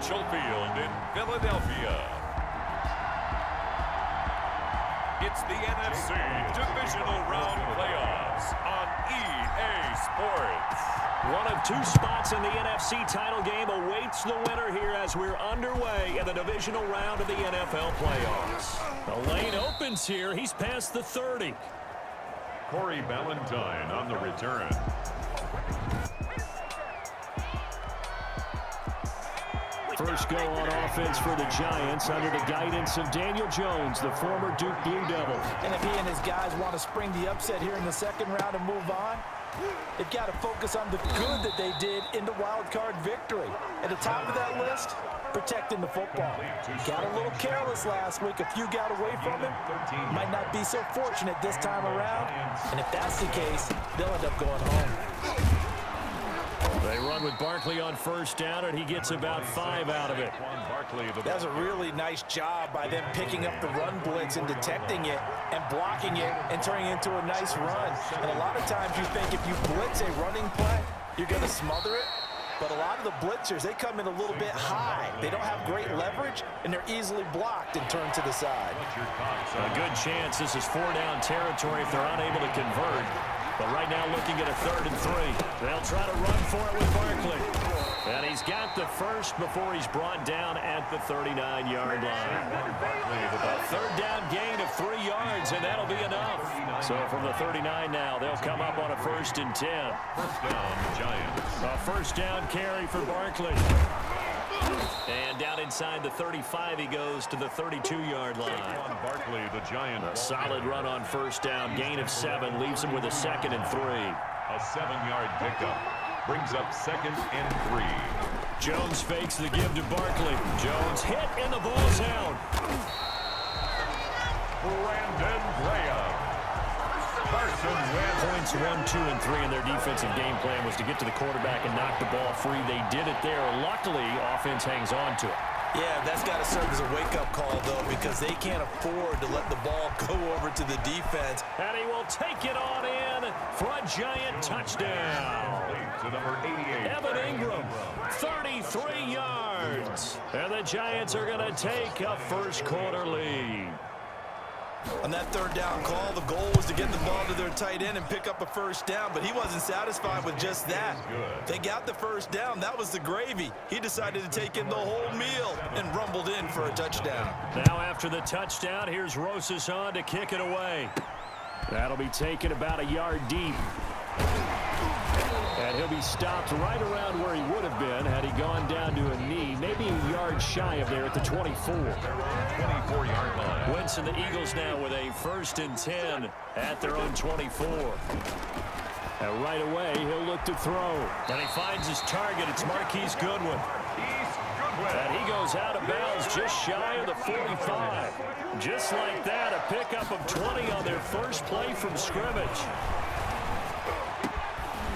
Marshall Field in Philadelphia. It's the NFC Divisional Round Playoffs on EA Sports. One of two spots in the NFC title game awaits the winner here as we're underway in the divisional round of the NFL playoffs. The lane opens here. He's past the 30. Corey Ballantyne on the return. First go on offense for the Giants under the guidance of Daniel Jones, the former Duke Blue Devil. And if he and his guys want to spring the upset here in the second round and move on, they've got to focus on the good that they did in the wild card victory. At the top of that list, protecting the football. Got a little careless last week. A few got away from him. Might not be so fortunate this time around. And if that's the case, they'll end up going home. They run with Barkley on first down, and he gets about 5 out of it. That's a really nice job by them picking up the run blitz and detecting it and blocking it and turning it into a nice run. And a lot of times you think if you blitz a running play, you're going to smother it. But a lot of the blitzers, they come in a little bit high. They don't have great leverage, and they're easily blocked and turned to the side. A good chance this is 4-down territory if they're unable to convert. But right now looking at a 3rd and 3. They'll try to run for it with Barkley. And he's got the first before he's brought down at the 39-yard line. A 3rd down gain of 3 yards, and that'll be enough. So from the 39 now, they'll come up on a 1st and 10. First down, Giants. A first down carry for Barkley. And down inside the 35, he goes to the 32-yard line. Barkley, the Giant. A solid run on first down, gain of 7, leaves him with a 2nd and 3. A 7-yard pickup brings up 2nd and 3. Jones fakes the give to Barkley. Jones hit, and the ball's out. Brandon Graham. Points 1, 2, and 3 in their defensive game plan was to get to the quarterback and knock the ball free. They did it there. Luckily, offense hangs on to it. Yeah, that's got to serve as a wake-up call, though, because they can't afford to let the ball go over to the defense. And he will take it on in for a Giant touchdown. To number 88. Evan Ingram, 33 yards. And the Giants are going to take a first-quarter lead. On that 3rd down call, the goal was to get the ball to their tight end and pick up a first down, but he wasn't satisfied with just that. They got the first down. That was the gravy. He decided to take in the whole meal and rumbled in for a touchdown. Now after the touchdown, here's Rosas on to kick it away. That'll be taken about a yard deep. And he'll be stopped right around where he would have been had he gone down to a knee, maybe a yard shy of there at the 24. 24-yard line. Wentz and the Eagles now with a 1st and 10 at their own 24. And right away, he'll look to throw. And he finds his target. It's Marquise Goodwin. And he goes out of bounds just shy of the 45. Just like that, a pickup of 20 on their first play from scrimmage.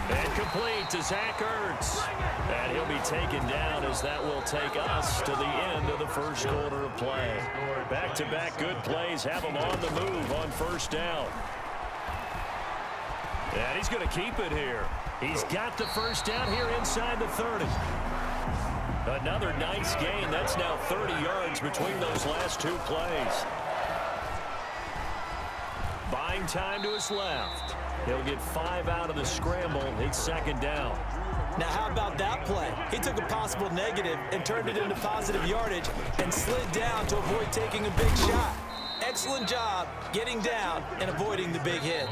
And complete to Zach Ertz. And he'll be taken down as that will take us to the end of the first quarter of play. Back-to-back good plays have him on the move on first down. And he's going to keep it here. He's got the first down here inside the 30. Another nice gain. That's now 30 yards between those last 2 plays. Buying time to his left. He'll get 5 out of the scramble. It's 2nd down. Now, how about that play? He took a possible negative and turned it into positive yardage and slid down to avoid taking a big shot. Excellent job getting down and avoiding the big hit.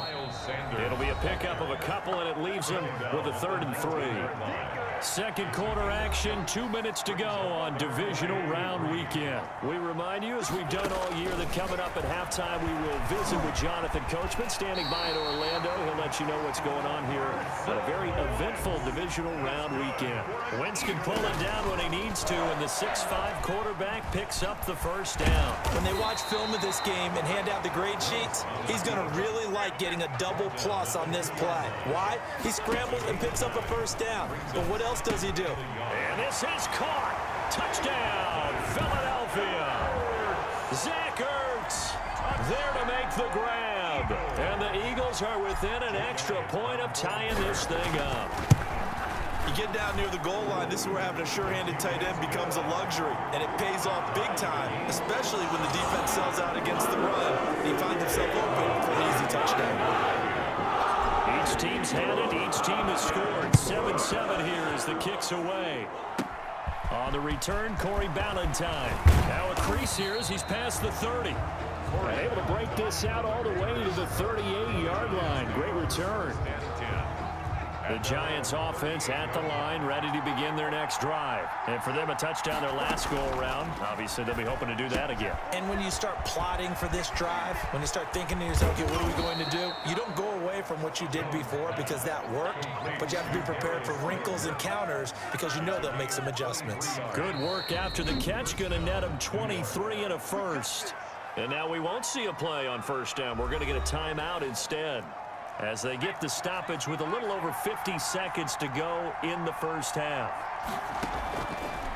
It'll be a pickup of a couple, and it leaves him with a 3rd and 3. Second quarter action, 2 minutes to go on divisional round weekend. We remind you, as we've done all year, that coming up at halftime, we will visit with Jonathan Coachman, standing by in Orlando. He'll let you know what's going on here on a very eventful divisional round weekend. Wentz can pull it down when he needs to, and the 6'5 quarterback picks up the first down. When they watch film of this game and hand out the grade sheets, he's going to really like getting a double plus on this play. Why? He scrambles and picks up a first down. But what else does he do? And this is caught. Touchdown, Philadelphia. Zach Ertz there to make the grab. And the Eagles are within an extra point of tying this thing up. You get down near the goal line, this is where having a sure-handed tight end becomes a luxury, and it pays off big time, especially when the defense sells out against the run. He finds himself open for an easy touchdown. Each team's had it. Each team has scored. 7-7 here as the kick's away. On the return, Corey Ballantyne. Now a crease here as he's past the 30. And able to break this out all the way to the 38-yard line. Great return. The Giants offense at the line, ready to begin their next drive. And for them, a touchdown their last go-around. Obviously, they'll be hoping to do that again. And when you start plotting for this drive, when you start thinking to yourself, okay, what are we going to do? You don't go away from what you did before because that worked, but you have to be prepared for wrinkles and counters because you know they'll make some adjustments. Good work after the catch. Going to net them 23 and a first. And now we won't see a play on first down. We're going to get a timeout instead, as they get the stoppage with a little over 50 seconds to go in the first half.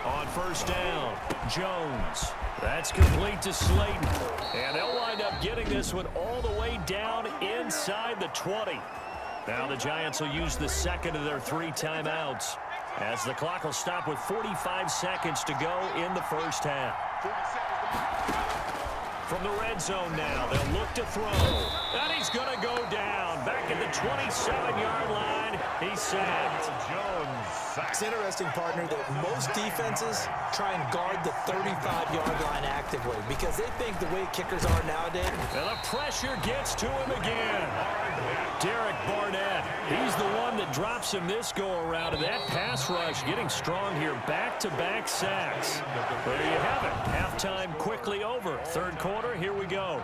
On first down, Jones. That's complete to Slayton. And they'll wind up getting this one all the way down inside the 20. Now the Giants will use the second of their 3 timeouts, as the clock will stop with 45 seconds to go in the first half. From the red zone now, they'll look to throw. And he's going to go down. Back at the 27-yard line, he's sacked. It's interesting, partner, that most defenses try and guard the 35-yard line actively because they think the way kickers are nowadays. And the pressure gets to him again. Derek Barnett, he's the one that drops him this go-around. And that pass rush getting strong here. Back-to-back sacks. There you have it. Halftime quickly over. Third quarter, here we go.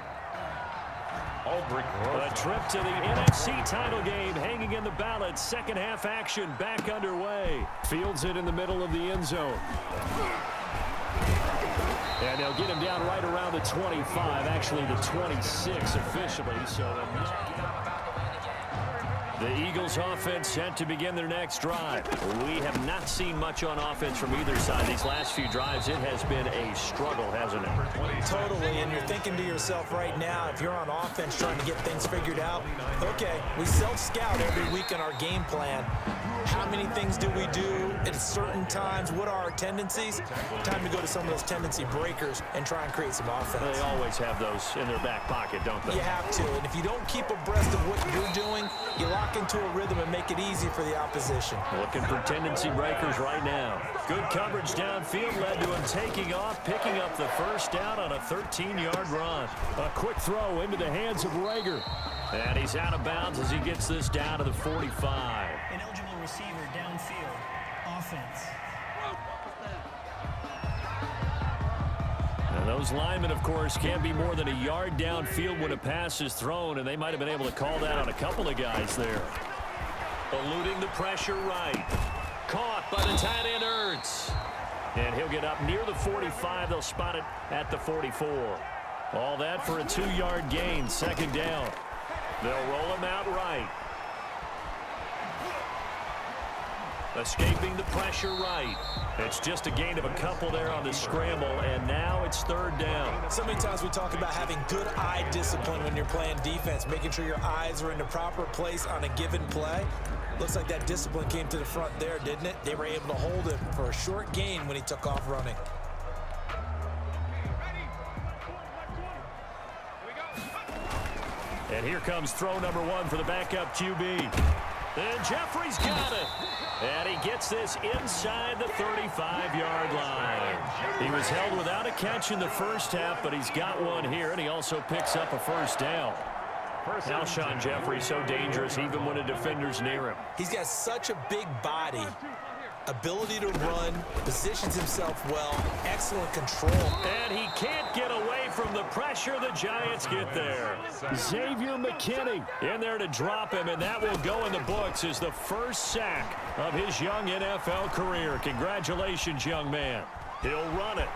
A trip to the NFC title game hanging in the balance. Second half action back underway. Fields it in the middle of the end zone. And they'll get him down right around the 25, actually the 26 officially. So the Eagles offense set to begin their next drive. We have not seen much on offense from either side. These last few drives, it has been a struggle, hasn't it? Totally, and you're thinking to yourself right now, if you're on offense trying to get things figured out, okay, we self-scout every week in our game plan. How many things do we do at certain times? What are our tendencies? Time to go to some of those tendency breakers and try and create some offense. They always have those in their back pocket, don't they? You have to, and if you don't keep abreast of what you're doing, you lock into a rhythm and make it easy for the opposition. Looking for tendency breakers right now. Good coverage downfield led to him taking off, picking up the first down on a 13-yard run. A quick throw into the hands of Rager. And he's out of bounds as he gets this down to the 45. An eligible receiver downfield. Offense. And those linemen, of course, can't be more than a yard downfield when a pass is thrown, and they might have been able to call that on a couple of guys there. Eluding the pressure right. Caught by the tight end Ertz. And he'll get up near the 45. They'll spot it at the 44. All that for a 2-yard gain, second down. They'll roll him out right. Escaping the pressure right. It's just a gain of a couple there on the scramble, and now it's third down. So many times we talk about having good eye discipline when you're playing defense, making sure your eyes are in the proper place on a given play. Looks like that discipline came to the front there, didn't it? They were able to hold him for a short gain when he took off running. And here comes throw number 1 for the backup QB. And Jeffrey's got it. And he gets this inside the 35-yard line. He was held without a catch in the first half, but he's got one here, and he also picks up a first down. Alshon Jeffrey so dangerous even when a defender's near him. He's got such a big body, ability to run, positions himself well, excellent control. And he can't get away from the pressure. The Giants get there. Xavier McKinney in there to drop him, and that will go in the books as the first sack of his young NFL career. Congratulations, young man. He'll run it.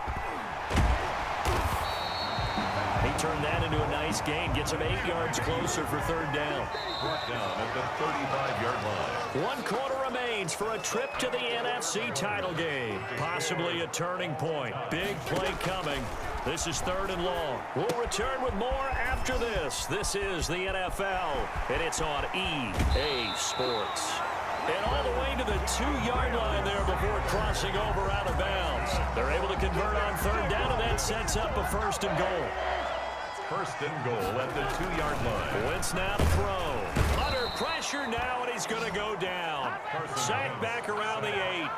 He turned that into a nice gain. Gets him 8 yards closer for third down. Brought down at the 35-yard line. 1 quarter remains for a trip to the NFC title game. Possibly a turning point. Big play coming. This is third and long. We'll return with more after this. This is the NFL, and it's on EA Sports. And all the way to the 2-yard line there before crossing over out of bounds. They're able to convert on third down, and that sets up a 1st and goal. 1st and goal at the 2-yard line. Wentz now to throw. Under pressure now, and he's going to go down. Sacked back around the 8.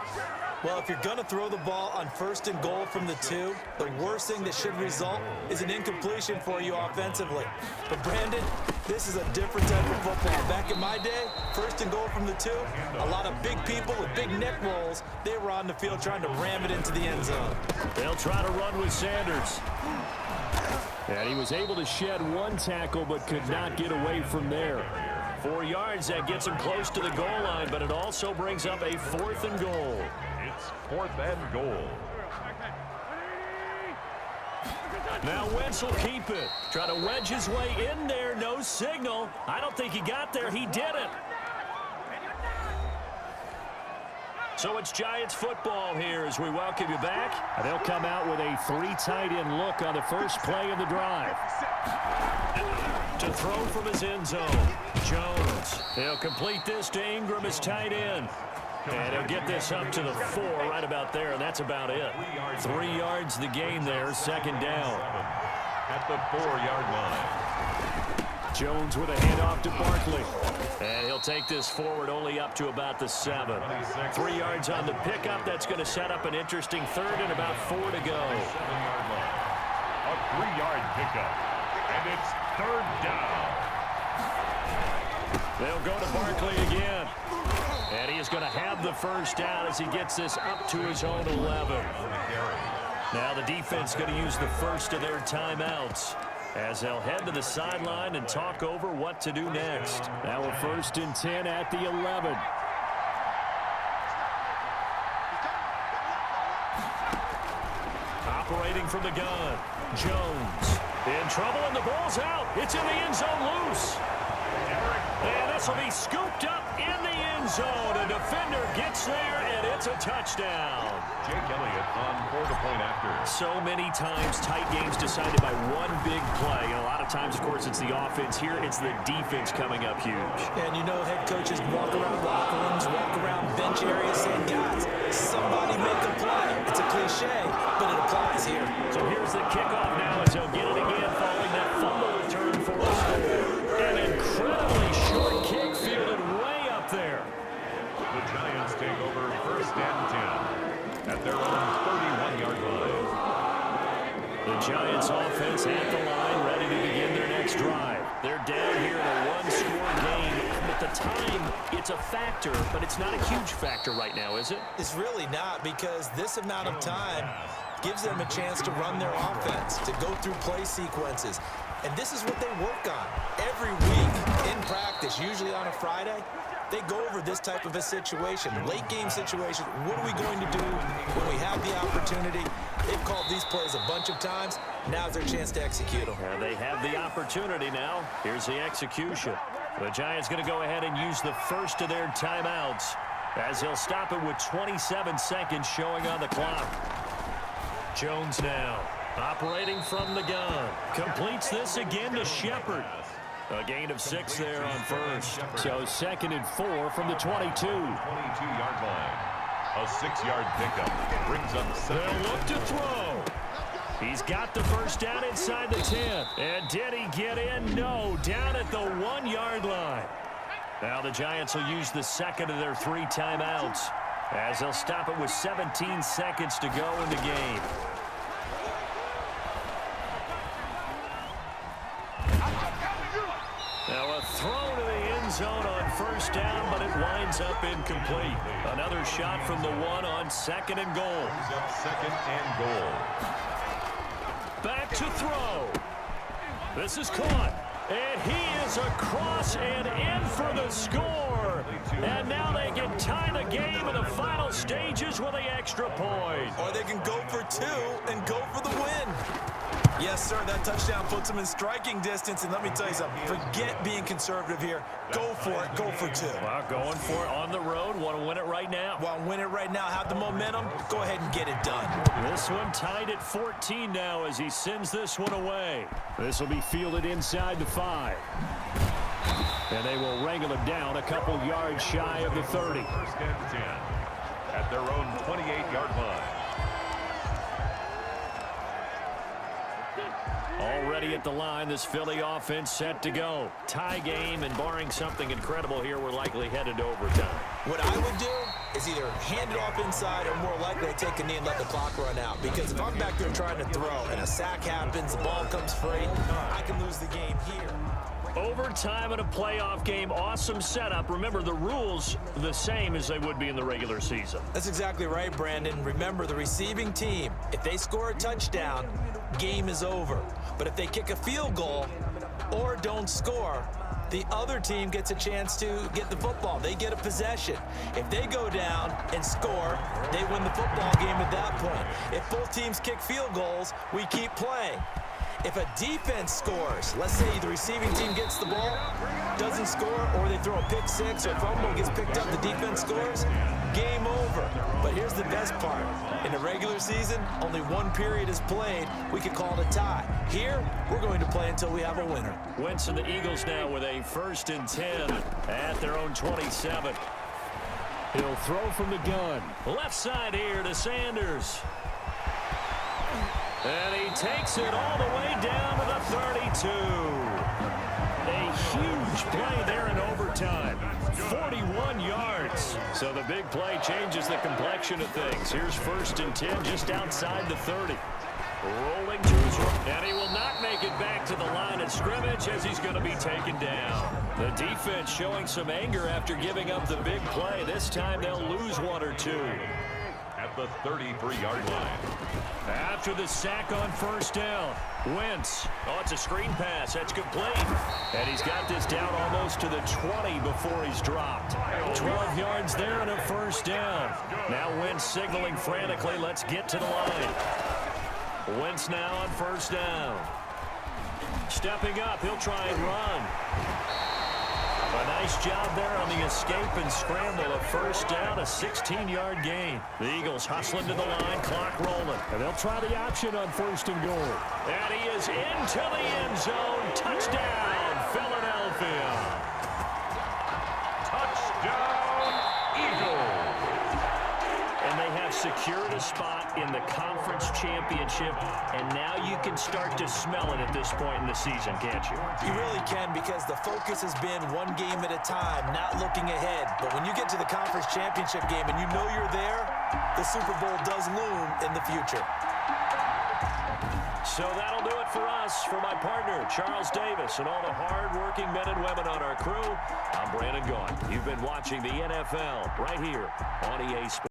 Well, if you're going to throw the ball on 1st and goal from the 2, the worst thing that should result is an incompletion for you offensively. But, Brandon, this is a different type of football. Back in my day, 1st and goal from the 2, a lot of big people with big neck rolls, they were on the field trying to ram it into the end zone. They'll try to run with Sanders. And he was able to shed 1 tackle but could not get away from there. 4 yards, that gets him close to the goal line, but it also brings up a 4th and goal. It's 4th and goal. Now Wentz will keep it. Try to wedge his way in there. No signal. I don't think he got there. He didn't. So it's Giants football here as we welcome you back. They'll come out with a 3 tight end look on the first play of the drive. To throw from his end zone. Jones. He'll complete this to Ingram as tight end. And he'll get this up to the 4 right about there, and that's about it. 3 yards the gain there, 2nd down. At the 4-yard line. Jones with a handoff to Barkley. And he'll take this forward only up to about the 7. 3 yards on the pickup. That's going to set up an interesting 3rd and about 4 to go. A 3-yard pickup. And it's 3rd down. They'll go to Barkley again. And he is going to have the 1st down as he gets this up to his own 11. Now the defense going to use the first of their timeouts as they'll head to the sideline and talk over what to do next. Now a 1st and 10 at the 11. Operating from the gun. Jones in trouble, and the ball's out. It's in the end zone loose. And this will be scooped up in the end zone. A defender gets there, and it's a touchdown. Jake Elliott on for the point after. So many times tight games decided by one big play. And a lot of times, of course, it's the offense. Here, it's the defense coming up huge. And you know head coaches walk around locker rooms, walk around bench areas saying, guys, somebody make a play. It's a cliche, but it applies here. So here's the kickoff now as they'll get it again following that fumble return for a score. An incredibly short kick fielded way up there. The Giants take over 1st and 10 at their own 31-yard line. The Giants offense at the line, ready to begin their next drive. They're down here in a 1-score game. At the time, it's a factor, but it's not a huge factor right now, is it? It's really not, because this amount of time gives them a chance to run their offense, to go through play sequences. And this is what they work on every week in practice, usually on a Friday. They go over this type of a situation, late game situation. What are we going to do when we have the opportunity? They've called these plays a bunch of times. Now's their chance to execute them. They have the opportunity now. Here's the execution. The Giants going to go ahead and use the first of their timeouts as they'll stop it with 27 seconds showing on the clock. Jones now operating from the gun. Completes this again to Shepard. A gain of 6 there on first. So 2nd and 4 from the 22. 22-yard line. A 6-yard pickup brings up 7. They'll look to throw. He's got the first down inside the 10. And did he get in? No, down at the 1-yard line. Now the Giants will use the second of their 3 timeouts as they'll stop it with 17 seconds to go in the game. Now a throw to the end zone on first down, but it winds up incomplete. Another shot from the 1 on 2nd and goal. Brings up 2nd and goal. Back to throw. This is caught. And he is across and in for the score. And now they can tie the game in the final stages with the extra point. Or they can go for 2 and go for the win. Yes, sir, that touchdown puts them in striking distance. And let me tell you something, forget being conservative here. Go for it, go for 2. Well, going for it on the road. Want to win it right now. Want to win it right now, have the momentum, go ahead and get it done. This one tied at 14 now as he sends this one away. This will be fielded inside the 5. And they will wrangle him down a couple yards shy of the 30. First and 10 at their own 28-yard line. Already at the line, this Philly offense set to go. Tie game, and barring something incredible here, we're likely headed to overtime. What I would do is either hand it off inside or more likely take a knee and let the clock run out. Because if I'm back there trying to throw and a sack happens, the ball comes free, I can lose the game here. Overtime in a playoff game, awesome setup. Remember, the rules the same as they would be in the regular season. That's exactly right, Brandon. Remember, the receiving team, if they score a touchdown, game is over. But if they kick a field goal or don't score, the other team gets a chance to get the football. They get a possession. If they go down and score, they win the football game at that point. If both teams kick field goals, we keep playing. If a defense scores, let's say the receiving team gets the ball, doesn't score, or they throw a pick six or fumble gets picked up, the defense scores, game over. But here's the best part. In the regular season, only one period is played. We could call it a tie. Here, we're going to play until we have a winner. Wentz and the Eagles now with a 1st and 10 at their own 27. He'll throw from the gun. Left side here to Sanders. And he takes it all the way down to the 32. A huge play there in overtime. 41 yards. So the big play changes the complexion of things. Here's 1st and 10 just outside the 30. Rolling to his right. And he will not make it back to the line of scrimmage as he's going to be taken down. The defense showing some anger after giving up the big play. This time they'll lose one or two. At the 33-yard line. After the sack on 1st down, Wentz. Oh, it's a screen pass. That's complete. And he's got this down almost to the 20 before he's dropped. 12 yards there and a 1st down. Now Wentz signaling frantically, let's get to the line. Wentz now on 1st down. Stepping up, he'll try and run. A nice job there on the escape and scramble. A 1st down, a 16-yard gain. The Eagles hustling to the line, clock rolling. And they'll try the option on 1st and goal. And he is into the end zone. Touchdown, Philadelphia. Touchdown, Eagles. And they have secured a spot in the conference championship, and now you can start to smell it at this point in the season, can't you? You really can, because the focus has been one game at a time, not looking ahead. But when you get to the conference championship game and you know you're there, the Super Bowl does loom in the future. So that'll do it for us. For my partner, Charles Davis, and all the hard-working men and women on our crew, I'm Brandon Gauntt. You've been watching the NFL right here on EA Sports.